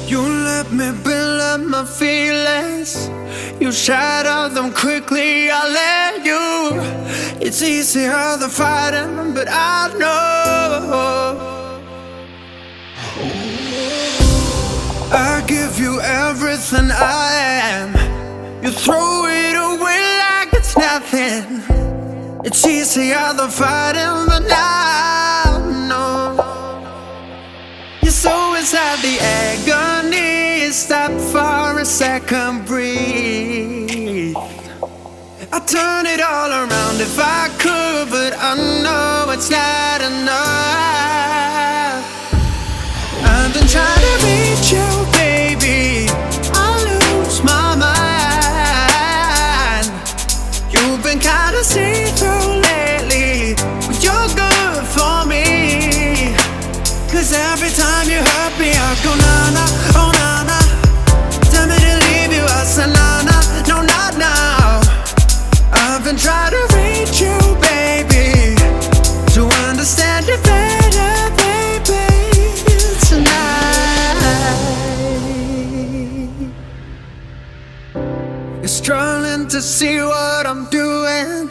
You let me build up my feelings. You shatter them quickly, I let you. It's easier than fighting, but I know I give you everything I am. You throw it away like it's nothing. It's easier than fighting, but I know you're so inside the agony. Stop for a second, breathe. I'd turn it all around if I could, but I know it's not enough. I've been trying to reach you, baby. I lose my mind. You've been kinda see-through lately, but you're good for me. Cause every time you hurt me, I go na-na, oh na-na. Tell me to leave you, I say na-na, no not now. I've been trying to reach you, baby, to understand you better, baby, tonight. You're struggling to see what I'm doing.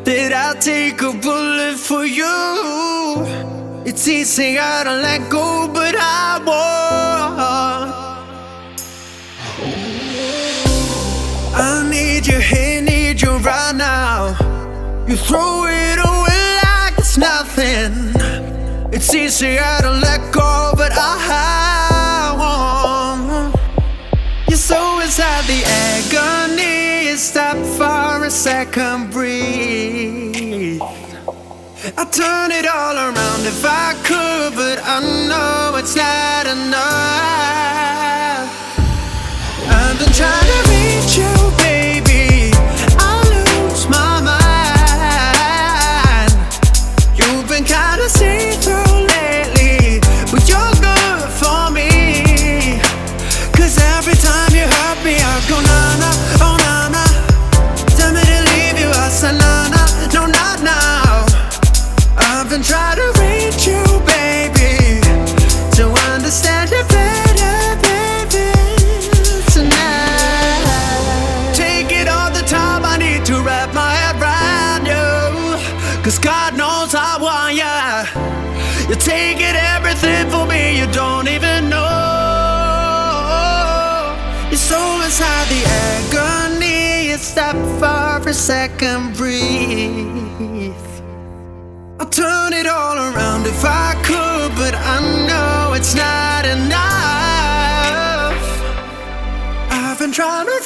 Did I take a bullet for you? It's easier to let go, but I won't. I need you here, need you right now. You throw it away like it's nothing. It's easier to let go, but I won't. You're so inside the agony. Stop for a second, breathe. I'd turn it all around if I could, but I know it's not enough. I've been trying to reach you, baby. I lose my mind. You've been kinda see-through lately, but you're good for me. Cause every time you hurt me, I go na-na, oh na-na. Tell me to leave you, I say na-na, no not now. I've been trying to reach you, baby, to understand you better, baby, tonight. Take it all the time, I need to wrap my head around you. Cause God knows I want ya. You're taking everything for me, you don't even know. You're so inside the agony. You stop for a second, breathe. I'll turn it all around if I could, but I know it's not enough. I've been trying to